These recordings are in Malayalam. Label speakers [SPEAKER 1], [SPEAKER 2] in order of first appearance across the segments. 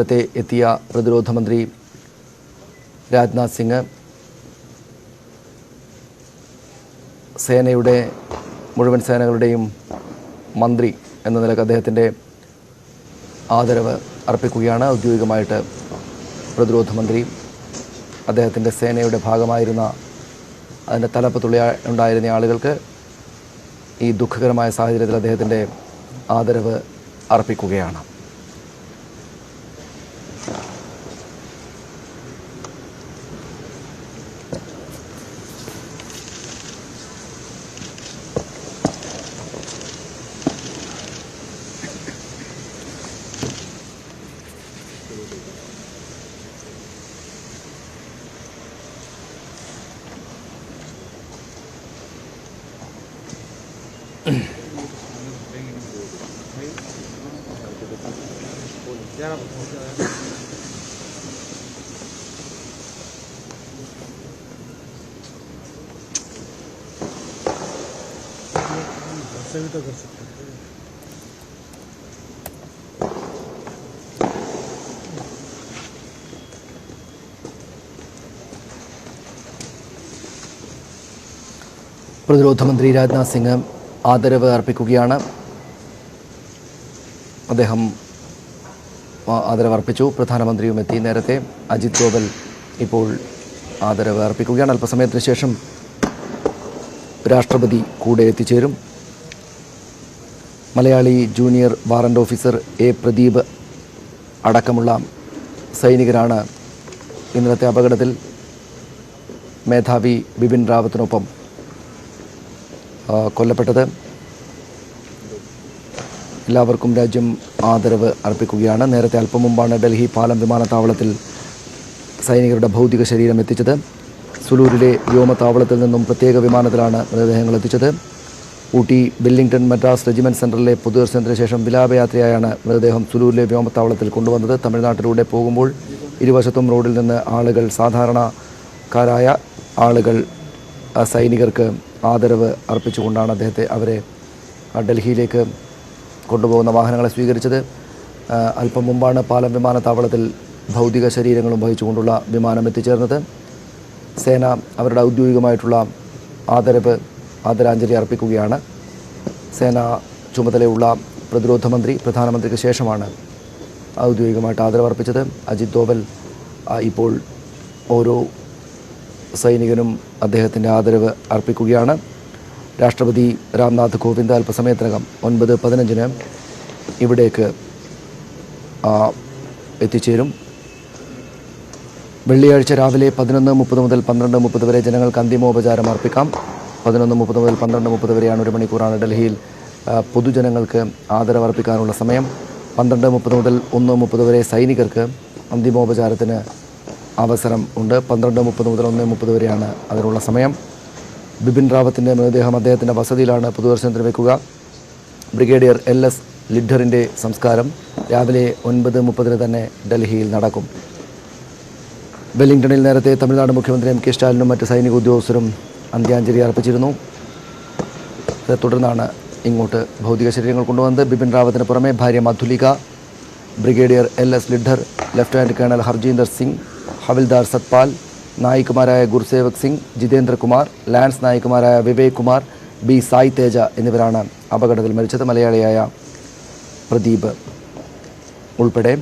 [SPEAKER 1] എത്തിയ പ്രതിരോധ മന്ത്രി രാജ്നാഥ് സിംഗ് സേനയുടെ മുഴുവൻ സേനകളുടെയും മന്ത്രി എന്ന നിലയ്ക്ക് അദ്ദേഹത്തിൻ്റെ ആദരവ് അർപ്പിക്കുകയാണ്. ഔദ്യോഗികമായിട്ട് പ്രതിരോധ മന്ത്രി അദ്ദേഹത്തിൻ്റെ സേനയുടെ ഭാഗമായിരുന്ന അതിൻ്റെ തലപ്പത്തുള്ള ഉണ്ടായിരുന്ന ആളുകൾക്ക് ഈ ദുഃഖകരമായ സാഹചര്യത്തിൽ അദ്ദേഹത്തിൻ്റെ ആദരവ് അർപ്പിക്കുകയാണ്. പ്രതിരോധ മന്ത്രി രാജ്നാഥ് സിംഗ് ആദരവ് അർപ്പിക്കുകയാണ്. അദ്ദേഹം ആദരവ് അർപ്പിച്ചു. പ്രധാനമന്ത്രിയും എത്തി. നേരത്തെ അജിത് ഡോവൽ ഇപ്പോൾ ആദരവ് അർപ്പിക്കുകയാണ്. അല്പസമയത്തിന് ശേഷം രാഷ്ട്രപതി കൂടെ എത്തിച്ചേരും. Malayali junior warrant officer A Pradeep അടക്കമുള്ള സൈനികരാണ് ഇന്നലത്തെ അപകടത്തിൽ മേധാവി ബിപിൻ റാവത്തിനൊപ്പം കൊല്ലപ്പെട്ടത്. എല്ലാവർക്കും രാജ്യം ആദരവ് അർപ്പിക്കുകയാണ്. നേരത്തെ അല്പം മുമ്പാണ് ഡൽഹി പാലം വിമാനത്താവളത്തിൽ സൈനികരുടെ ഭൗതിക ശരീരം എത്തിച്ചത്. സുലൂരിലെ വ്യോമത്താവളത്തിൽ നിന്നും പ്രത്യേക വിമാനത്തിലാണ് മൃതദേഹങ്ങൾ എത്തിച്ചത്. ഊട്ടി വെല്ലിംഗ്ടൺ മദ്രാസ് റെജിമെൻറ്റ് സെൻറ്ററിലെ പൊതുദർശനത്തിന് ശേഷം വിലാപയാത്രയായാണ് മൃതദേഹം സുലൂരിലെ വ്യോമത്താവളത്തിൽ കൊണ്ടുവന്നത്. തമിഴ്നാട്ടിലൂടെ പോകുമ്പോൾ ഇരുവശത്തും റോഡിൽ നിന്ന് ആളുകൾ, സാധാരണക്കാരായ ആളുകൾ സൈനികർക്ക് ആദരവ് അർപ്പിച്ചുകൊണ്ടാണ് അവരെ ഡൽഹിയിലേക്ക് കൊണ്ടുപോകുന്ന വാഹനങ്ങളെ സ്വീകരിച്ചത്. അല്പം മുമ്പാണ് പാലം വിമാനത്താവളത്തിൽ ഭൗതിക ശരീരങ്ങളും വഹിച്ചുകൊണ്ടുള്ള വിമാനം എത്തിച്ചേർന്നത്. സേന അവരുടെ ഔദ്യോഗികമായിട്ടുള്ള ആദരാഞ്ജലി അർപ്പിക്കുകയാണ്. സേന ചുമതലയുള്ള പ്രതിരോധ മന്ത്രി പ്രധാനമന്ത്രിക്ക് ശേഷമാണ് ഔദ്യോഗികമായിട്ട് ആദരവ് അർപ്പിച്ചത്. അജിത് ഡോവൽ ഇപ്പോൾ ഓരോ സൈനികനും അദ്ദേഹത്തിൻ്റെ ആദരവ് അർപ്പിക്കുകയാണ്. രാഷ്ട്രപതി രാംനാഥ് കോവിന്ദ് അല്പസമയത്തിനകം 9:15 ഇവിടേക്ക് എത്തിച്ചേരും. വെള്ളിയാഴ്ച രാവിലെ 11:30 മുതൽ 12:30 വരെ ജനങ്ങൾക്ക് അന്തിമോപചാരം അർപ്പിക്കാം. 11:30 മുതൽ 12:30 വരെയാണ്, 1 മണിക്കൂറാണ് ഡൽഹിയിൽ പൊതുജനങ്ങൾക്ക് ആദരവ് അർപ്പിക്കാനുള്ള സമയം. 12:30 മുതൽ 1:30 വരെ സൈനികർക്ക് അന്തിമോപചാരത്തിന് അവസരം ഉണ്ട്. 12:30 മുതൽ 1:30 വരെയാണ് അതിനുള്ള സമയം. ബിപിൻ റാവത്തിൻ്റെ മൃതദേഹം അദ്ദേഹത്തിൻ്റെ വസതിയിലാണ് പൊതുദർശനത്തിന് വയ്ക്കുക. ബ്രിഗേഡിയർ LS ലിഡ്ഡറിൻ്റെ സംസ്കാരം രാവിലെ 9:30 തന്നെ ഡൽഹിയിൽ നടക്കും. വെല്ലിംഗ്ടണിൽ നേരത്തെ തമിഴ്നാട് മുഖ്യമന്ത്രി MK സ്റ്റാലിനും മറ്റ് സൈനിക ഉദ്യോഗസ്ഥരും അന്ത്യാഞ്ജലി അർപ്പിച്ചിരുന്നു. തുടർന്നാണ് ഇങ്ങോട്ട് ഭൗതിക ശരീരങ്ങൾ കൊണ്ടുവന്നത്. ബിപിൻ റാവത്തിന് പുറമെ ഭാര്യ Madhulika, brigadier LS Lidder, lieutenant colonel Harjinder Singh, havildar Satpal, നായിക്കുമാരായ ഗുർസേവക് സിംഗ്, ജിതേന്ദ്ര കുമാർ, ലാൻസ് നായിക്കുമാരായ വിവേക് കുമാർ, B സായ് തേജ എന്നിവരാണ് അപകടത്തിൽ മരിച്ചത്. മലയാളിയായ പ്രദീപ് ഉൾപ്പെടെ.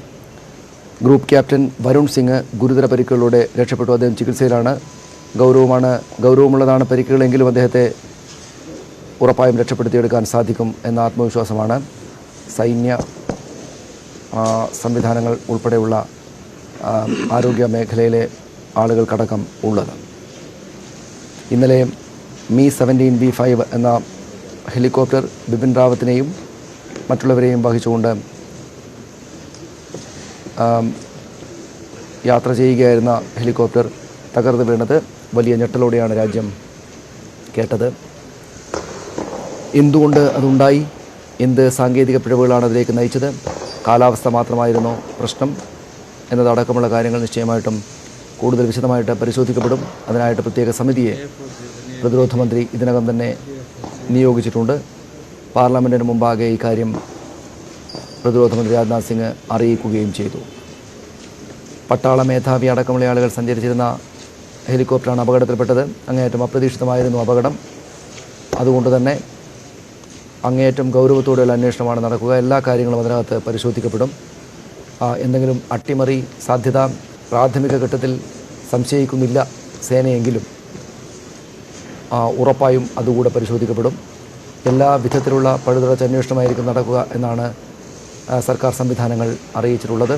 [SPEAKER 1] ഗ്രൂപ്പ് ക്യാപ്റ്റൻ വരുൺ സിംഗ് ഗുരുതര പരിക്കുകളോടെ രക്ഷപ്പെട്ടു. അദ്ദേഹം ചികിത്സയിലാണ്. ഗൗരവമുള്ളതാണ് പരിക്കുകളെങ്കിലും അദ്ദേഹത്തെ ഉറപ്പായും രക്ഷപ്പെടുത്തിയെടുക്കാൻ സാധിക്കും എന്ന ആത്മവിശ്വാസമാണ് സൈന്യ സംവിധാനങ്ങൾ ഉൾപ്പെടെയുള്ള ആരോഗ്യ മേഖലയിലെ ആളുകൾക്കടക്കം ഉള്ളത്. ഇന്നലെ Mi-17V5 എന്ന ഹെലികോപ്റ്റർ ബിപിൻ റാവത്തിനെയും മറ്റുള്ളവരെയും വഹിച്ചുകൊണ്ട് യാത്ര ചെയ്യുകയായിരുന്ന ഹെലികോപ്റ്റർ തകർന്നു വീണത് വലിയ ഞെട്ടലോടെയാണ് രാജ്യം കേട്ടത്. എന്തുകൊണ്ട് അതുണ്ടായി? എന്ത് സാങ്കേതിക പിഴവുകളാണ് അതിലേക്ക് നയിച്ചത്? കാലാവസ്ഥ മാത്രമായിരുന്നോ പ്രശ്നം എന്നതടക്കമുള്ള കാര്യങ്ങൾ നിശ്ചയമായിട്ടും കൂടുതൽ വിശദമായിട്ട് പരിശോധിക്കപ്പെടും. അതിനായിട്ട് പ്രത്യേക സമിതിയെ പ്രതിരോധ മന്ത്രി ഇതിനകം തന്നെ നിയോഗിച്ചിട്ടുണ്ട്. പാർലമെൻറ്റിന് മുമ്പാകെ ഇക്കാര്യം പ്രതിരോധ മന്ത്രി രാജ്നാഥ് സിംഗ് അറിയിക്കുകയും ചെയ്തു. പട്ടാള മേധാവി അടക്കമുള്ള ആളുകൾ സഞ്ചരിച്ചിരുന്ന ഹെലികോപ്റ്ററാണ് അപകടത്തിൽപ്പെട്ടത്. അങ്ങേയറ്റം അപ്രതീക്ഷിതമായിരുന്നു അപകടം. അതുകൊണ്ട് തന്നെ അങ്ങേയറ്റം ഗൗരവത്തോടെയുള്ള അന്വേഷണമാണ് നടക്കുക. എല്ലാ കാര്യങ്ങളും അതിനകത്ത് പരിശോധിക്കപ്പെടും. എന്തെങ്കിലും അട്ടിമറി സാധ്യത പ്രാഥമിക ഘട്ടത്തിൽ സംശയിക്കുന്നില്ല സേനയെങ്കിലും ഉറപ്പായും അതുകൂടെ പരിശോധിക്കപ്പെടും. എല്ലാ വിധത്തിലുള്ള പഴുതുടച്ച അന്വേഷണമായിരിക്കും നടക്കുക എന്നാണ് സർക്കാർ സംവിധാനങ്ങൾ അറിയിച്ചിട്ടുള്ളത്.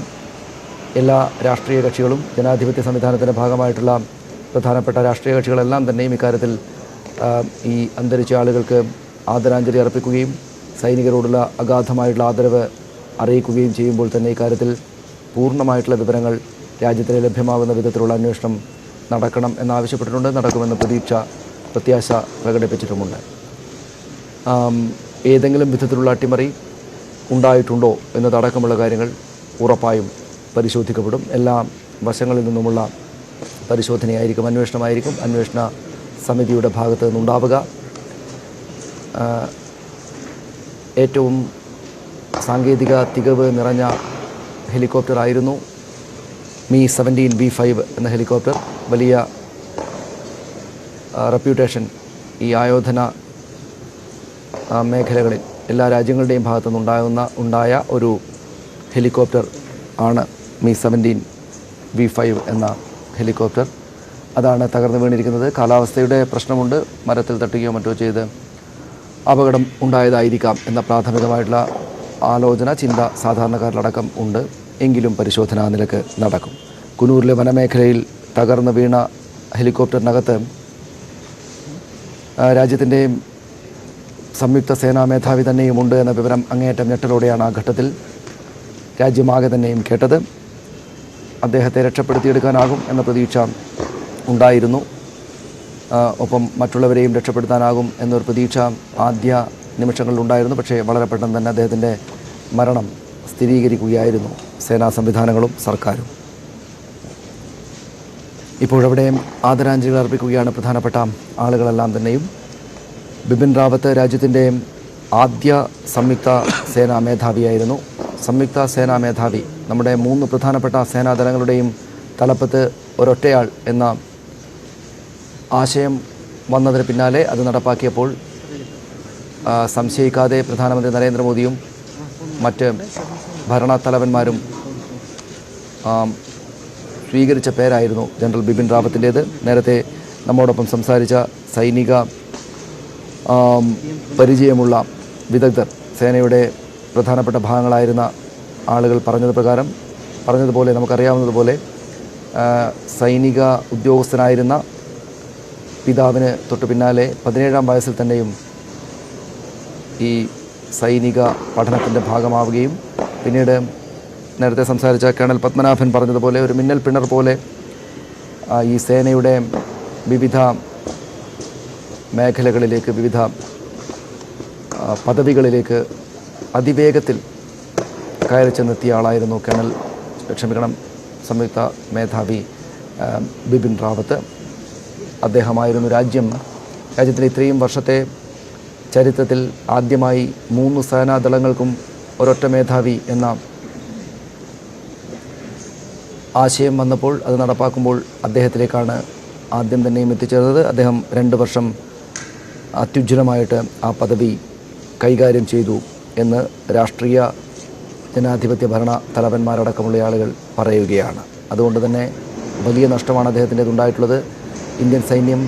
[SPEAKER 1] എല്ലാ രാഷ്ട്രീയ കക്ഷികളും ജനാധിപത്യ സംവിധാനത്തിൻ്റെ ഭാഗമായിട്ടുള്ള പ്രധാനപ്പെട്ട രാഷ്ട്രീയ കക്ഷികളെല്ലാം തന്നെയും ഇക്കാര്യത്തിൽ ഈ അന്തരിച്ച ആളുകൾക്ക് ആദരാഞ്ജലി അർപ്പിക്കുകയും സൈനികരോടുള്ള അഗാധമായിട്ടുള്ള ആദരവ് അറിയിക്കുകയും ചെയ്യുമ്പോൾ തന്നെ ഇക്കാര്യത്തിൽ പൂർണ്ണമായിട്ടുള്ള വിവരങ്ങൾ രാജ്യത്തിന് ലഭ്യമാകുന്ന വിധത്തിലുള്ള അന്വേഷണം നടക്കണം എന്നാവശ്യപ്പെട്ടിട്ടുണ്ട്. നടക്കുമെന്ന് പ്രത്യാശ പ്രകടിപ്പിച്ചിട്ടുമുണ്ട്. ഏതെങ്കിലും വിധത്തിലുള്ള അട്ടിമറി ഉണ്ടായിട്ടുണ്ടോ എന്നതടക്കമുള്ള കാര്യങ്ങൾ ഉറപ്പായും പരിശോധിക്കപ്പെടും. എല്ലാ വശങ്ങളിൽ നിന്നുമുള്ള പരിശോധനയായിരിക്കും, അന്വേഷണമായിരിക്കും അന്വേഷണ സമിതിയുടെ ഭാഗത്തു നിന്നുണ്ടാവുക. ഏറ്റവും സാങ്കേതിക തികവ് നിറഞ്ഞ ഹെലികോപ്റ്റർ ആയിരുന്നു Mi-17 V5 എന്ന ഹെലികോപ്റ്റർ. വലിയ റെപ്യൂട്ടേഷൻ ഈ ആയോധന മേഖലകളിൽ എല്ലാ രാജ്യങ്ങളുടെയും ഭാഗത്തുനിന്ന് ഉണ്ടായ ഒരു ഹെലികോപ്റ്റർ ആണ് Mi-17 V5 എന്ന ഹെലികോപ്റ്റർ. അതാണ് തകർന്നു വീണിരിക്കുന്നത്. കാലാവസ്ഥയുടെ പ്രശ്നമുണ്ട്. മരത്തിൽ തട്ടുകയോ മറ്റോ ചെയ്ത് അപകടം ഉണ്ടായതായിരിക്കാം എന്ന പ്രാഥമികമായിട്ടുള്ള ആലോചന, ചിന്ത സാധാരണക്കാരിലടക്കം ഉണ്ട്. എങ്കിലും പരിശോധനാ നിലക്ക് നടക്കും. കുനൂറിലെ വനമേഖലയിൽ തകർന്നു വീണ ഹെലികോപ്റ്ററിനകത്ത് രാജ്യത്തിൻ്റെ സംയുക്ത സേനാ മേധാവി തന്നെയുമുണ്ട് എന്ന വിവരം അങ്ങേയറ്റം ഞെട്ടലോടെയാണ് ആ ഘട്ടത്തിൽ രാജ്യമാകെ തന്നെയും കേട്ടത്. അദ്ദേഹത്തെ രക്ഷപ്പെടുത്തിയെടുക്കാനാകും എന്ന പ്രതീക്ഷ ഉണ്ടായിരുന്നു. ഒപ്പം മറ്റുള്ളവരെയും രക്ഷപ്പെടുത്താനാകും എന്നൊരു പ്രതീക്ഷ ആദ്യ നിമിഷങ്ങളിലുണ്ടായിരുന്നു. പക്ഷേ വളരെ പെട്ടെന്ന് തന്നെ അദ്ദേഹത്തിൻ്റെ മരണം സ്ഥിരീകരിക്കുകയായിരുന്നു സേനാ സംവിധാനങ്ങളും സർക്കാരും. ഇപ്പോഴവിടെയും ആദരാഞ്ജലികൾ അർപ്പിക്കുകയാണ് പ്രധാനപ്പെട്ട ആളുകളെല്ലാം തന്നെയും. ബിപിൻ റാവത്ത് രാജ്യത്തിൻ്റെ ആദ്യ സംയുക്ത സേനാ മേധാവിയായിരുന്നു. സംയുക്ത സേനാ മേധാവി, നമ്മുടെ 3 പ്രധാനപ്പെട്ട സേനാദളങ്ങളുടെയും തലപ്പത്ത് ഒരൊറ്റയാൾ എന്ന ആശയം വന്നതിന് പിന്നാലെ അത് നടപ്പാക്കിയപ്പോൾ സംശയിക്കാതെ പ്രധാനമന്ത്രി നരേന്ദ്രമോദിയും മറ്റ് ഭരണത്തലവന്മാരും സ്വീകരിച്ച പേരായിരുന്നു ജനറൽ ബിപിൻ റാവത്തിൻ്റേത്. നേരത്തെ നമ്മോടൊപ്പം സംസാരിച്ച സൈനിക പരിചയമുള്ള വിദഗ്ധർ, സേനയുടെ പ്രധാനപ്പെട്ട ഭാഗങ്ങളായിരുന്ന ആളുകൾ പറഞ്ഞതുപോലെ നമുക്കറിയാവുന്നതുപോലെ സൈനിക ഉദ്യോഗസ്ഥനായിരുന്ന പിതാവിന് തൊട്ടു പിന്നാലെ 17-ാം വയസ്സിൽ തന്നെയും ഈ സൈനിക പഠനത്തിൻ്റെ ഭാഗമാവുകയും പിന്നീട് നേരത്തെ സംസാരിച്ച കേണൽ പത്മനാഭൻ പറഞ്ഞതുപോലെ ഒരു മിന്നൽ പിണർ പോലെ ഈ സേനയുടെ വിവിധ മേഖലകളിലേക്ക്, വിവിധ പദവികളിലേക്ക് അതിവേഗത്തിൽ കയറി ചെന്നെത്തിയ ആളായിരുന്നു സംയുക്ത മേധാവി ബിപിൻ റാവത്ത്. അദ്ദേഹമായിരുന്നു രാജ്യത്തിൻ്റെ ഇത്രയും വർഷത്തെ ചരിത്രത്തിൽ ആദ്യമായി 3 സേനാദളങ്ങൾക്കും ഒരൊറ്റ മേധാവി എന്ന ആശയം വന്നപ്പോൾ അത് നടപ്പാക്കുമ്പോൾ അദ്ദേഹത്തിലേക്കാണ് ആദ്യം തന്നെയും എത്തിച്ചേർന്നത്. അദ്ദേഹം 2 വർഷം അത്യുജ്വലമായിട്ട് ആ പദവി കൈകാര്യം ചെയ്തു എന്ന് രാഷ്ട്രീയ ജനാധിപത്യ ഭരണ തലവന്മാരടക്കമുള്ള ആളുകൾ പറയുകയാണ്. അതുകൊണ്ട് തന്നെ വലിയ നഷ്ടമാണ് അദ്ദേഹത്തിൻ്റേതുണ്ടായിട്ടുള്ളത്. ഇന്ത്യൻ സൈന്യം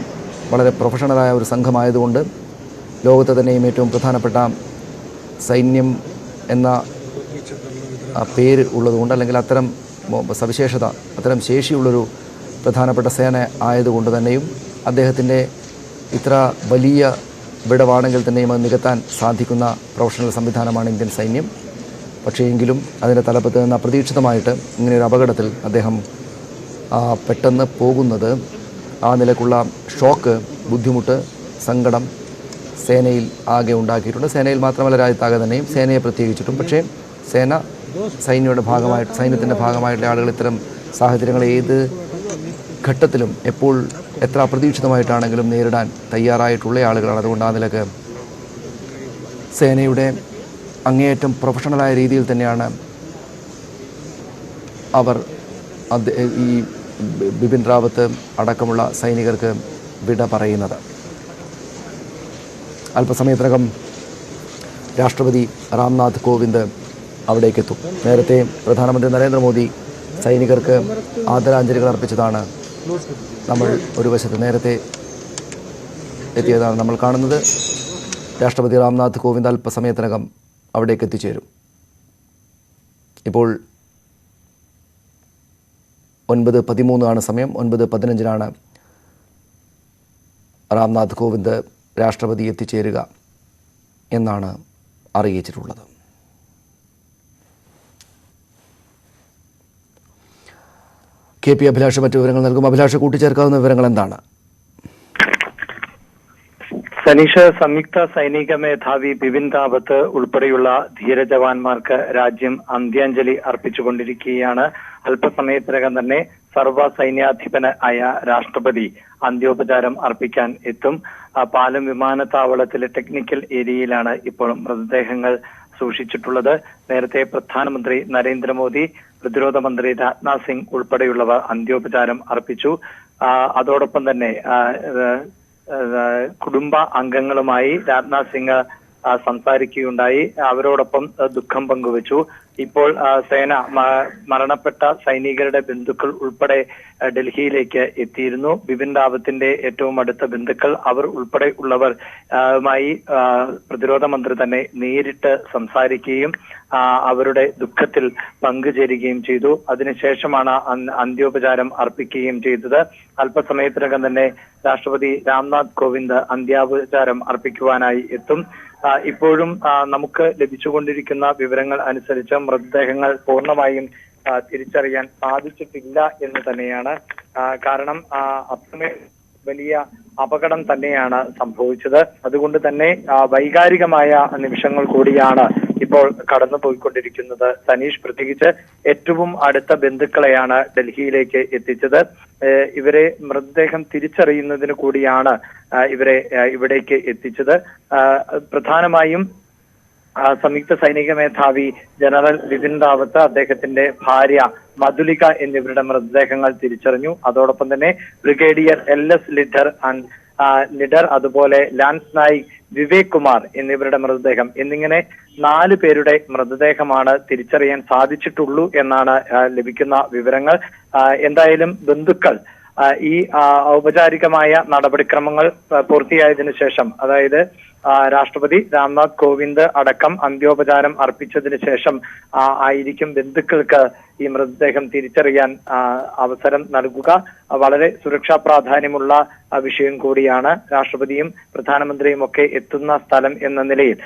[SPEAKER 1] വളരെ പ്രൊഫഷണലായ ഒരു സംഘമായതുകൊണ്ട്, ലോകത്തെ തന്നെയും ഏറ്റവും പ്രധാനപ്പെട്ട സൈന്യം എന്ന പേര് ഉള്ളതുകൊണ്ട്, അല്ലെങ്കിൽ അത്തരം സവിശേഷത, അത്തരം ശേഷിയുള്ളൊരു പ്രധാനപ്പെട്ട സേന ആയതുകൊണ്ട് തന്നെയും അദ്ദേഹത്തിൻ്റെ ഇത്ര വലിയ വിടവാണെങ്കിൽ തന്നെയും അത് നികത്താൻ സാധിക്കുന്ന പ്രൊഫഷണൽ സംവിധാനമാണ് ഇന്ത്യൻ സൈന്യം. പക്ഷേ എങ്കിലും അതിൻ്റെ തലപ്പത്ത് നിന്ന് അപ്രതീക്ഷിതമായിട്ട് ഇങ്ങനെയൊരു അപകടത്തിൽ അദ്ദേഹം പെട്ടെന്ന് പോകുന്നത് ആ നിലക്കുള്ള ഷോക്ക്, ബുദ്ധിമുട്ട്, സങ്കടം സേനയിൽ ആകെ ഉണ്ടാക്കിയിട്ടുണ്ട്. സേനയിൽ മാത്രമല്ല രാജ്യത്താകെ തന്നെയും, സേനയെ പ്രത്യേകിച്ചിട്ടും. പക്ഷേ സൈന്യത്തിൻ്റെ ഭാഗമായിട്ടുള്ള ആളുകൾ ഇത്തരം സാഹചര്യങ്ങൾ ഏത് ഘട്ടത്തിലും എപ്പോൾ എത്ര അപ്രതീക്ഷിതമായിട്ടാണെങ്കിലും നേരിടാൻ തയ്യാറായിട്ടുള്ള ആളുകളാണ്. അതുകൊണ്ട് ആ നിലക്ക് സേനയുടെ അങ്ങേയറ്റം പ്രൊഫഷണലായ രീതിയിൽ തന്നെയാണ് അവർ ഈ ബിപിൻ റാവത്ത് അടക്കമുള്ള സൈനികർക്ക് വിട പറയുന്നത്? അല്പസമയത്തിനകം രാഷ്ട്രപതി രാംനാഥ് കോവിന്ദ് അവിടേക്കെത്തും. നേരത്തെ പ്രധാനമന്ത്രി നരേന്ദ്രമോദി സൈനികർക്ക് ആദരാഞ്ജലികൾ അർപ്പിച്ചതാണ് നമ്മൾ ഒരു വശത്ത് നേരത്തെ എത്തിയതാണ് നമ്മൾ കാണുന്നത്. രാഷ്ട്രപതി രാംനാഥ് കോവിന്ദ് അല്പസമയത്തിനകം അവിടേക്ക് എത്തിച്ചേരും. ഇപ്പോൾ 9:13 സമയം. 9:15 രാംനാഥ് കോവിന്ദ് രാഷ്ട്രപതി എത്തിച്ചേരുക എന്നാണ് അറിയിച്ചിട്ടുള്ളത്. കെ പി അഭിലാഷ് മറ്റു വിവരങ്ങൾ നൽകും. അഭിലാഷ്, കൂട്ടിച്ചേർക്കാവുന്ന വിവരങ്ങൾ എന്താണ്?
[SPEAKER 2] സനീഷ്, സംയുക്ത സൈനിക മേധാവി ബിപിൻ റാവത്ത് ഉൾപ്പെടെയുള്ള ധീരജവാന്മാർക്ക് രാജ്യം അന്ത്യാഞ്ജലി അർപ്പിച്ചുകൊണ്ടിരിക്കുകയാണ്. അല്പസമയത്തിനകം തന്നെ സർവ്വ സൈന്യാധിപനായ രാഷ്ട്രപതി അന്ത്യോപചാരം അർപ്പിക്കാൻ എത്തും. പാലം വിമാനത്താവളത്തിലെ ടെക്നിക്കൽ ഏരിയയിലാണ് ഇപ്പോൾ മൃതദേഹങ്ങൾ സൂക്ഷിച്ചിട്ടുള്ളത്. നേരത്തെ പ്രധാനമന്ത്രി നരേന്ദ്രമോദി, പ്രതിരോധ മന്ത്രി രാജ്നാഥ് സിംഗ് ഉൾപ്പെടെയുള്ളവർ അന്ത്യോപചാരം അർപ്പിച്ചു. അതോടൊപ്പം തന്നെ കുടുംബ അംഗങ്ങളുമായി രാജ്നാഥ് സിംഗ് സംസാരിക്കുകയുണ്ടായി. അവരോടൊപ്പം ദുഃഖം പങ്കുവച്ചു. ഇപ്പോൾ മരണപ്പെട്ട സൈനികരുടെ ബന്ധുക്കൾ ഉൾപ്പെടെ ഡൽഹിയിലേക്ക് എത്തിയിരുന്നു. ബിപിൻ റാവത്തിന്റെ ഏറ്റവും അടുത്ത ബന്ധുക്കൾ, അവർ ഉൾപ്പെടെ ഉള്ളവർ പ്രതിരോധ മന്ത്രി തന്നെ നേരിട്ട് സംസാരിക്കുകയും അവരുടെ ദുഃഖത്തിൽ പങ്കുചേരുകയും ചെയ്തു. അതിനുശേഷമാണ് അന്ത്യോപചാരം അർപ്പിക്കുകയും ചെയ്തത്. അല്പസമയത്തിനകം തന്നെ രാഷ്ട്രപതി രാംനാഥ് കോവിന്ദ് അന്ത്യോപചാരം അർപ്പിക്കുവാനായി എത്തും. ഇപ്പോഴും നമുക്ക് ലഭിച്ചുകൊണ്ടിരിക്കുന്ന വിവരങ്ങൾ അനുസരിച്ച് മൃതദേഹങ്ങൾ പൂർണ്ണമായും തിരിച്ചറിയാൻ സാധിച്ചിട്ടില്ല എന്ന് തന്നെയാണ്. കാരണം അത്രമേൽ വലിയ അപകടം തന്നെയാണ് സംഭവിച്ചത്. അതുകൊണ്ട് തന്നെ വൈകാരികമായ നിമിഷങ്ങൾ കൂടിയാണ് ഇപ്പോൾ കടന്നുപോയിക്കൊണ്ടിരിക്കുന്നത്. സനീഷ്, പ്രത്യേകിച്ച് ഏറ്റവും അടുത്ത ബന്ധുക്കളെയാണ് ഡൽഹിയിലേക്ക് എത്തിച്ചത്. ഇവരെ മൃതദേഹം തിരിച്ചറിയുന്നതിന് കൂടിയാണ് ഇവരെ ഇവിടേക്ക് എത്തിച്ചത്. പ്രധാനമായും സംയുക്ത സൈനിക മേധാവി ജനറൽ ബിപിൻ റാവത്ത്, അദ്ദേഹത്തിന്റെ ഭാര്യ മധുലിക എന്നിവരുടെ മൃതദേഹങ്ങൾ തിരിച്ചറിഞ്ഞു. അതോടൊപ്പം തന്നെ ബ്രിഗേഡിയർ LS ലിഡർ, അതുപോലെ ലാൻസ് നായിക് വിവേക് കുമാർ എന്നിവരുടെ മൃതദേഹം എന്നിങ്ങനെ 4 പേരുടെ മൃതദേഹമാണ് തിരിച്ചറിയാൻ സാധിച്ചിട്ടുള്ളൂ എന്നാണ് ലഭിക്കുന്ന വിവരങ്ങൾ. എന്തായാലും ബന്ധുക്കൾ ഈ ഔപചാരികമായ നടപടിക്രമങ്ങൾ പൂർത്തിയായതിനു ശേഷം, അതായത് രാഷ്ട്രപതി രാംനാഥ് കോവിന്ദ് അടക്കം അന്ത്യോപചാരം അർപ്പിച്ചതിന് ശേഷം ആയിരിക്കും ബന്ധുക്കൾക്ക് ഈ മൃതദേഹം തിരിച്ചറിയാൻ അവസരം നൽകുക. വളരെ സുരക്ഷാ പ്രാധാന്യമുള്ള വിഷയം കൂടിയാണ്. രാഷ്ട്രപതിയും പ്രധാനമന്ത്രിയും ഒക്കെ എത്തുന്ന സ്ഥലം എന്ന നിലയിൽ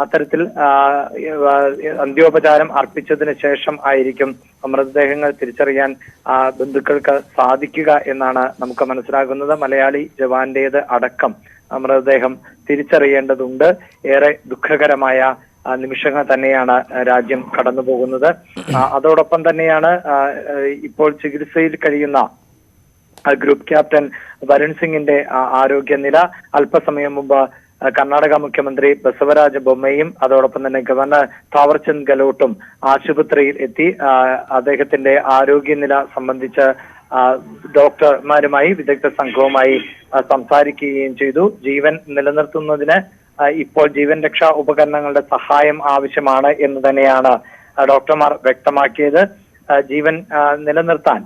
[SPEAKER 2] അത്തരത്തിൽ അന്ത്യോപചാരം അർപ്പിച്ചതിന് ശേഷം ആയിരിക്കും മൃതദേഹങ്ങൾ തിരിച്ചറിയാൻ ബന്ധുക്കൾക്ക് സാധിക്കുക എന്നാണ് നമുക്ക് മനസ്സിലാകുന്നത്. മലയാളി ജവാന്റേത് അടക്കം മൃതദേഹം തിരിച്ചറിയേണ്ടതുണ്ട്. ഏറെ ദുഃഖകരമായ നിമിഷങ്ങൾ തന്നെയാണ് രാജ്യം കടന്നു പോകുന്നത്. അതോടൊപ്പം തന്നെയാണ് ഇപ്പോൾ ചികിത്സയിൽ കഴിയുന്ന ഗ്രൂപ്പ് ക്യാപ്റ്റൻ വരുൺ സിംഗിന്റെ ആരോഗ്യനില. അല്പസമയം മുമ്പ് കർണാടക മുഖ്യമന്ത്രി ബസവരാജ ബൊമ്മയും അതോടൊപ്പം തന്നെ ഗവർണർ താവർചന്ദ് ഗെഹ്ലോട്ടും ആശുപത്രിയിൽ എത്തി അദ്ദേഹത്തിന്റെ ആരോഗ്യനില സംബന്ധിച്ച് ഡോക്ടർമാരുമായി, വിദഗ്ധ സംഘവുമായി സംസാരിക്കുകയും ചെയ്തു. ജീവൻ നിലനിർത്തുന്നതിന് ഇപ്പോൾ ജീവൻ രക്ഷാ ഉപകരണങ്ങളുടെ സഹായം ആവശ്യമാണ് എന്ന് തന്നെയാണ് ഡോക്ടർമാർ വ്യക്തമാക്കിയത്. ജീവൻ നിലനിർത്താൻ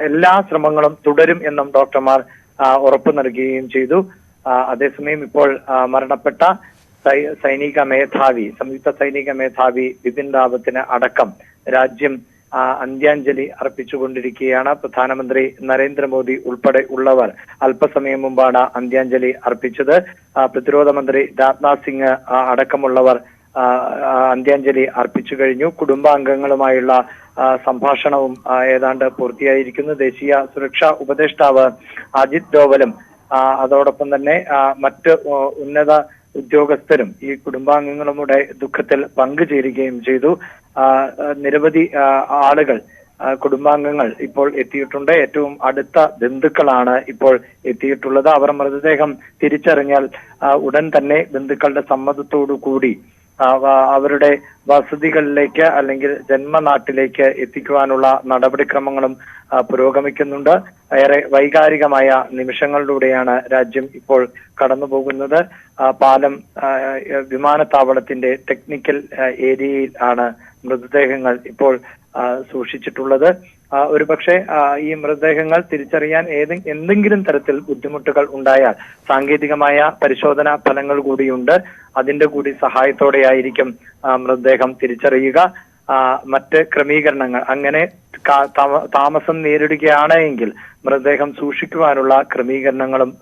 [SPEAKER 2] എല്ലാ ശ്രമങ്ങളും തുടരും എന്നും ഡോക്ടർമാർ ഉറപ്പു നൽകുകയും ചെയ്തു. അതേസമയം ഇപ്പോൾ മരണപ്പെട്ട സൈനിക മേധാവി, സംയുക്ത സൈനിക മേധാവി ബിപിൻ റാവത്തിന് അടക്കം രാജ്യം അന്ത്യാഞ്ജലി അർപ്പിച്ചുകൊണ്ടിരിക്കുകയാണ്. പ്രധാനമന്ത്രി നരേന്ദ്രമോദി ഉൾപ്പെടെ ഉള്ളവർ അല്പസമയം മുമ്പാണ് അന്ത്യാഞ്ജലി അർപ്പിച്ചത്. പ്രതിരോധ മന്ത്രി രാജ്നാഥ് സിംഗ് അടക്കമുള്ളവർ അന്ത്യാഞ്ജലി അർപ്പിച്ചു കഴിഞ്ഞു. കുടുംബാംഗങ്ങളുമായുള്ള സംഭാഷണവും ഏതാണ്ട് പൂർത്തിയായിരിക്കുന്നു. ദേശീയ സുരക്ഷാ ഉപദേഷ്ടാവ് അജിത് ഡോവലും അതോടൊപ്പം തന്നെ മറ്റ് ഉന്നത ഉദ്യോഗസ്ഥരും ഈ കുടുംബാംഗങ്ങളുടെ ദുഃഖത്തിൽ പങ്കുചേരുകയും ചെയ്തു. നിരവധി ആളുകൾ, കുടുംബാംഗങ്ങൾ ഇപ്പോൾ എത്തിയിട്ടുണ്ട്. ഏറ്റവും അടുത്ത ബന്ധുക്കളാണ് ഇപ്പോൾ എത്തിയിട്ടുള്ളത്. അവർ മൃതദേഹം തിരിച്ചറിഞ്ഞാൽ ഉടൻ തന്നെ ബന്ധുക്കളുടെ സമ്മതത്തോടു കൂടി അവരുടെ വസതികളിലേക്ക് അല്ലെങ്കിൽ ജന്മനാട്ടിലേക്ക് എത്തിക്കുവാനുള്ള നടപടിക്രമങ്ങളും പുരോഗമിക്കുന്നുണ്ട്. ഏറെ വൈകാരികമായ നിമിഷങ്ങളിലൂടെയാണ് രാജ്യം ഇപ്പോൾ കടന്നു പോകുന്നത്. പാലം വിമാനത്താവളത്തിന്റെ ടെക്നിക്കൽ ഏരിയയിൽ ആണ് മൃതദേഹങ്ങൾ ഇപ്പോൾ സൂക്ഷിച്ചിട്ടുള്ളത്. ഒരുപക്ഷെ ഈ മൃതദേഹങ്ങൾ തിരിച്ചറിയാൻ എന്തെങ്കിലും തരത്തിൽ ബുദ്ധിമുട്ടുകൾ ഉണ്ടായാൽ സാങ്കേതികമായ പരിശോധനാ ഫലങ്ങൾ കൂടിയുണ്ട്. അതിന്റെ കൂടി സഹായത്തോടെയായിരിക്കും മൃതദേഹം തിരിച്ചറിയുക. മറ്റ് ക്രമീകരണങ്ങൾ അങ്ങനെ താമസം നേരിടുകയാണ് എങ്കിൽ മൃതദേഹം സൂക്ഷിക്കുവാനുള്ള ക്രമീകരണങ്ങളും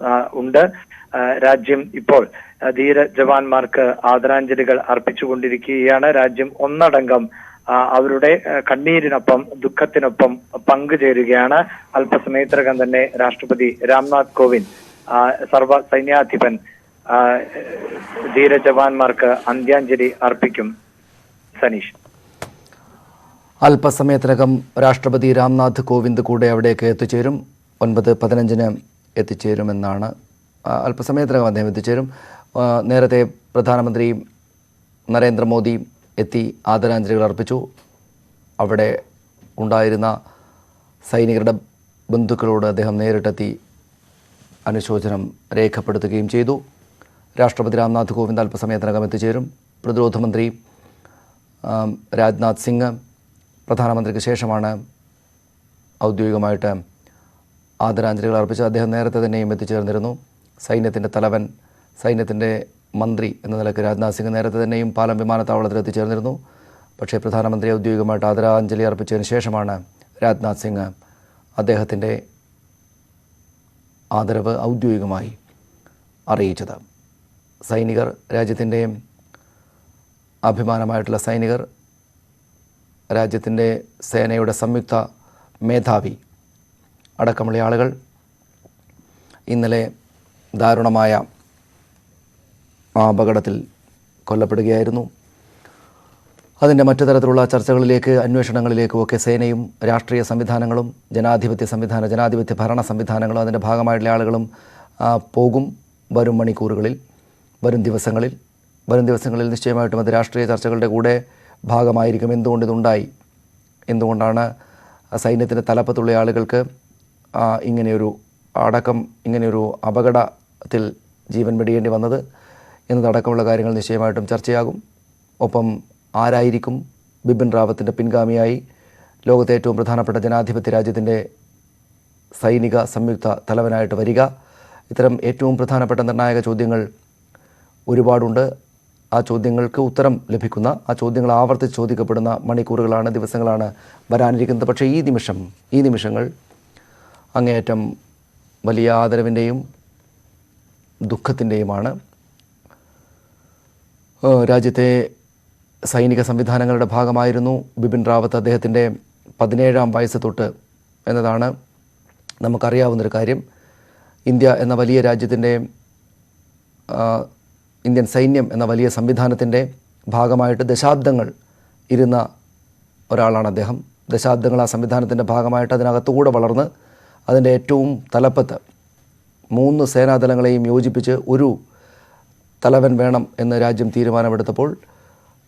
[SPEAKER 2] ഉണ്ട്. രാജ്യം ഇപ്പോൾ ധീര ജവാന്മാർക്ക് ആദരാഞ്ജലികൾ അർപ്പിച്ചുകൊണ്ടിരിക്കുകയാണ്. രാജ്യം ഒന്നടങ്കം അവരുടെ കണ്ണീരിനൊപ്പം ദുഃഖത്തിനൊപ്പം പങ്കുചേരുകയാണ്. അല്പസമയത്തിനകം തന്നെ രാഷ്ട്രപതി രാംനാഥ് കോവിന്ദ് സർവ സൈന്യാധിപൻ ധീര ജവാന്മാർക്ക് അന്ത്യാഞ്ജലി അർപ്പിക്കും. സനീഷ്,
[SPEAKER 1] അല്പസമയത്തിനകം രാഷ്ട്രപതി രാംനാഥ് കോവിന്ദ് കൂടെ അവിടേക്ക് എത്തിച്ചേരും. 9:15 എത്തിച്ചേരുമെന്നാണ്. അല്പസമയത്തിനകം അദ്ദേഹം എത്തിച്ചേരും. നേരത്തെ പ്രധാനമന്ത്രി നരേന്ദ്രമോദി എത്തി ആദരാഞ്ജലികൾ അർപ്പിച്ചു. അവിടെ ഉണ്ടായിരുന്ന സൈനികരുടെ ബന്ധുക്കളോട് അദ്ദേഹം നേരിട്ടെത്തി അനുശോചനം രേഖപ്പെടുത്തുകയും ചെയ്തു. രാഷ്ട്രപതി രാംനാഥ് കോവിന്ദ് അല്പസമയത്തിനകം എത്തിച്ചേരും. പ്രതിരോധ മന്ത്രി രാജ്നാഥ് സിംഗ് പ്രധാനമന്ത്രിക്ക് ശേഷമാണ് ഔദ്യോഗികമായിട്ട് ആദരാഞ്ജലികൾ അർപ്പിച്ചത്. അദ്ദേഹം നേരത്തെ തന്നെയും എത്തിച്ചേർന്നിരുന്നു. സൈന്യത്തിൻ്റെ തലവൻ, സൈന്യത്തിൻ്റെ മന്ത്രി എന്ന നിലയ്ക്ക് രാജ്നാഥ് സിംഗ് നേരത്തെ തന്നെയും പാലം വിമാനത്താവളത്തിൽ എത്തിച്ചേർന്നിരുന്നു. പക്ഷേ പ്രധാനമന്ത്രി ഔദ്യോഗികമായിട്ട് ആദരാഞ്ജലി അർപ്പിച്ചതിന് ശേഷമാണ് രാജ്നാഥ് സിംഗ് അദ്ദേഹത്തിൻ്റെ ആദരവ് ഔദ്യോഗികമായി അറിയിച്ചത്. സൈനികർ, രാജ്യത്തിൻ്റെ അഭിമാനമായിട്ടുള്ള സൈനികർ, രാജ്യത്തിൻ്റെ സേനയുടെ സംയുക്ത മേധാവി അടക്കമുള്ള ആളുകൾ ഇന്നലെ ദാരുണമായ ആ അപകടത്തിൽ കൊല്ലപ്പെടുകയായിരുന്നു. അതിൻ്റെ മറ്റു തരത്തിലുള്ള ചർച്ചകളിലേക്ക്, അന്വേഷണങ്ങളിലേക്കുമൊക്കെ സേനയും രാഷ്ട്രീയ സംവിധാനങ്ങളും ജനാധിപത്യ ഭരണ സംവിധാനങ്ങളും അതിൻ്റെ ഭാഗമായിട്ടുള്ള ആളുകളും പോകും. വരും മണിക്കൂറുകളിൽ, വരും ദിവസങ്ങളിൽ നിശ്ചയമായിട്ടും അത് രാഷ്ട്രീയ ചർച്ചകളുടെ കൂടെ ഭാഗമായിരിക്കും. എന്തുകൊണ്ടിതുണ്ടായി, എന്തുകൊണ്ടാണ് സൈന്യത്തിൻ്റെ തലപ്പത്തുള്ള ആളുകൾക്ക് ഇങ്ങനെയൊരു അപകടത്തിൽ ജീവൻ വെടിയേണ്ടി വന്നത് എന്നതടക്കമുള്ള കാര്യങ്ങൾ നിശ്ചയമായിട്ടും ചർച്ചയാകും. ഒപ്പം ആരായിരിക്കും ബിപിൻ റാവത്തിൻ്റെ പിൻഗാമിയായി ലോകത്തെ ഏറ്റവും പ്രധാനപ്പെട്ട ജനാധിപത്യ രാജ്യത്തിൻ്റെ സൈനിക സംയുക്ത തലവനായിട്ട് വരിക? ഇത്തരം ഏറ്റവും പ്രധാനപ്പെട്ട നിർണായക ചോദ്യങ്ങൾ ഒരുപാടുണ്ട്. ആ ചോദ്യങ്ങൾക്ക് ഉത്തരം ലഭിക്കുന്ന, ആ ചോദ്യങ്ങൾ ആവർത്തിച്ച് ചോദിക്കപ്പെടുന്ന മണിക്കൂറുകളാണ്, ദിവസങ്ങളാണ് വരാനിരിക്കുന്നത്. പക്ഷേ ഈ നിമിഷങ്ങൾ അങ്ങേയറ്റം വലിയ ആദരവിൻ്റെയും ദുഃഖത്തിൻ്റെയുമാണ്. രാജ്യത്തെ സൈനിക സംവിധാനങ്ങളുടെ ഭാഗമായിരുന്നു ബിപിൻ റാവത്ത്. അദ്ദേഹത്തിൻ്റെ 17ാം വയസ്സ് തൊട്ട് എന്നതാണ് നമുക്കറിയാവുന്നൊരു കാര്യം. ഇന്ത്യ എന്ന വലിയ രാജ്യത്തിൻ്റെ, ഇന്ത്യൻ സൈന്യം എന്ന വലിയ സംവിധാനത്തിൻ്റെ ഭാഗമായിട്ട് ദശാബ്ദങ്ങൾ ഇരുന്ന ഒരാളാണ് അദ്ദേഹം. ദശാബ്ദങ്ങൾ ആ സംവിധാനത്തിൻ്റെ ഭാഗമായിട്ട് അതിനകത്തുകൂടെ വളർന്ന് അതിൻ്റെ ഏറ്റവും തലപ്പത്ത് 3 സേനാതലങ്ങളെയും യോജിപ്പിച്ച് ഒരു തലവൻ വേണം എന്ന് രാജ്യം തീരുമാനമെടുത്തപ്പോൾ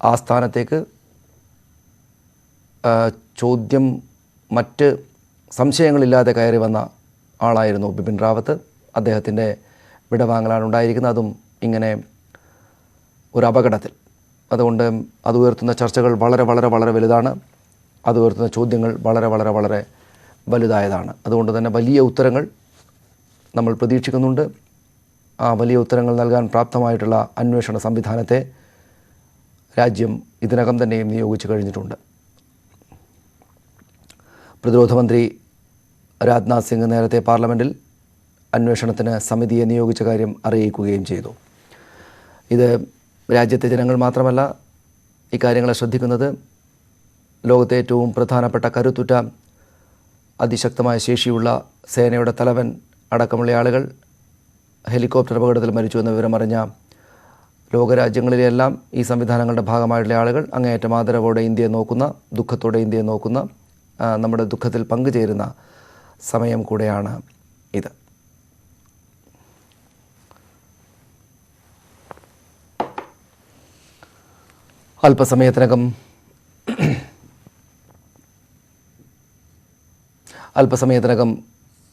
[SPEAKER 1] ആ സ്ഥാനത്തേക്ക് മറ്റ് സംശയങ്ങളില്ലാതെ കയറി വന്ന ആളായിരുന്നു ബിപിൻ റാവത്ത്. അദ്ദേഹത്തിൻ്റെ വിടവാങ്ങലാണ് ഉണ്ടായിരിക്കുന്നത്, അതും ഇങ്ങനെ ഒരു അപകടത്തിൽ. അതുകൊണ്ട് അത് ഉയർത്തുന്ന ചർച്ചകൾ വളരെ വളരെ വളരെ വലുതാണ്. അത് ഉയർത്തുന്ന ചോദ്യങ്ങൾ വളരെ വളരെ വളരെ വലുതായതാണ്. അതുകൊണ്ട് തന്നെ വലിയ ഉത്തരങ്ങൾ നമ്മൾ പ്രതീക്ഷിക്കുന്നുണ്ട്. ആ വലിയ ഉത്തരങ്ങൾ നൽകാൻ പ്രാപ്തമായിട്ടുള്ള അന്വേഷണ സംവിധാനത്തെ രാജ്യം ഇതിനകം തന്നെയും നിയോഗിച്ചു കഴിഞ്ഞിട്ടുണ്ട്. പ്രതിരോധ മന്ത്രി രാജ്നാഥ് സിംഗ് നേരത്തെ പാർലമെൻറ്റിൽ അന്വേഷണത്തിന് സമിതിയെ നിയോഗിച്ച കാര്യം അറിയിക്കുകയും ചെയ്തു. ഇത് രാജ്യത്തെ ജനങ്ങൾ മാത്രമല്ല ഇക്കാര്യങ്ങളെ ശ്രദ്ധിക്കുന്നത്. ലോകത്തെ ഏറ്റവും പ്രധാനപ്പെട്ട കരുത്തുറ്റ അതിശക്തമായ ശേഷിയുള്ള സേനയുടെ തലവൻ അടക്കമുള്ള ആളുകൾ ഹെലികോപ്റ്റർ അപകടത്തിൽ മരിച്ചു എന്ന വിവരമറിഞ്ഞ ലോകരാജ്യങ്ങളിലെല്ലാം ഈ സംവിധാനങ്ങളുടെ ഭാഗമായിട്ടുള്ള ആളുകൾ അങ്ങേയറ്റം ആദരവോടെ ഇന്ത്യയെ നോക്കുന്ന, ദുഃഖത്തോടെ ഇന്ത്യയെ നോക്കുന്ന, നമ്മുടെ ദുഃഖത്തിൽ പങ്കുചേരുന്ന സമയം കൂടെയാണ് ഇത്. അല്പസമയത്തിനകം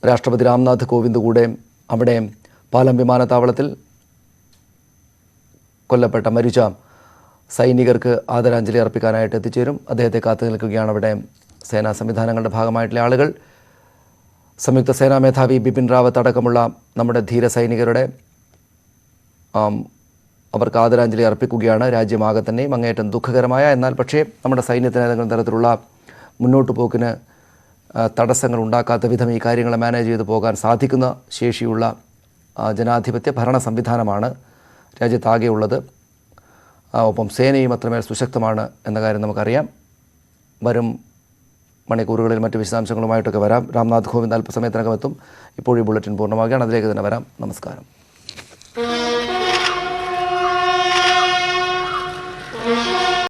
[SPEAKER 1] രാഷ്ട്രപതി രാംനാഥ് കോവിന്ദ് കൂടെ അവിടെ പാലം വിമാനത്താവളത്തിൽ കൊല്ലപ്പെട്ട മരിച്ച സൈനികർക്ക് ആദരാഞ്ജലി അർപ്പിക്കാനായിട്ട് എത്തിച്ചേരും. അദ്ദേഹത്തെ കാത്തു നിൽക്കുകയാണ് അവിടെ സേനാ സംവിധാനങ്ങളുടെ ഭാഗമായിട്ടുള്ള ആളുകൾ. സംയുക്ത സേനാ മേധാവി ബിപിൻ റാവത്ത് അടക്കമുള്ള നമ്മുടെ ധീര സൈനികരുടെ അവർക്ക് ആദരാഞ്ജലി അർപ്പിക്കുകയാണ്. രാജ്യമാകെ തന്നെയും അങ്ങേയറ്റം ദുഃഖകരമായ, എന്നാൽ പക്ഷേ നമ്മുടെ സൈന്യത്തിന് ഏതെങ്കിലും തരത്തിലുള്ള മുന്നോട്ട് പോക്കിന് തടസ്സങ്ങൾ ഉണ്ടാക്കാത്ത വിധം ഈ കാര്യങ്ങളെ മാനേജ് ചെയ്ത് പോകാൻ സാധിക്കുന്ന ശേഷിയുള്ള ജനാധിപത്യ ഭരണ സംവിധാനമാണ് രാജ്യത്താകെ ഉള്ളത്. ഒപ്പം സേനയും അത്രമേൽ സുശക്തമാണ് എന്ന കാര്യം നമുക്കറിയാം. വരും മണിക്കൂറുകളിൽ മറ്റ് വിശദാംശങ്ങളുമായിട്ടൊക്കെ വരാം. രാംനാഥ് കോവിന്ദ് അല്പസമയത്തിനകം എത്തും. ഇപ്പോൾ ഈ ബുള്ളറ്റിൻ പൂർണ്ണമാവുകയാണ്. അതിലേക്ക് തന്നെ വരാം. നമസ്കാരം.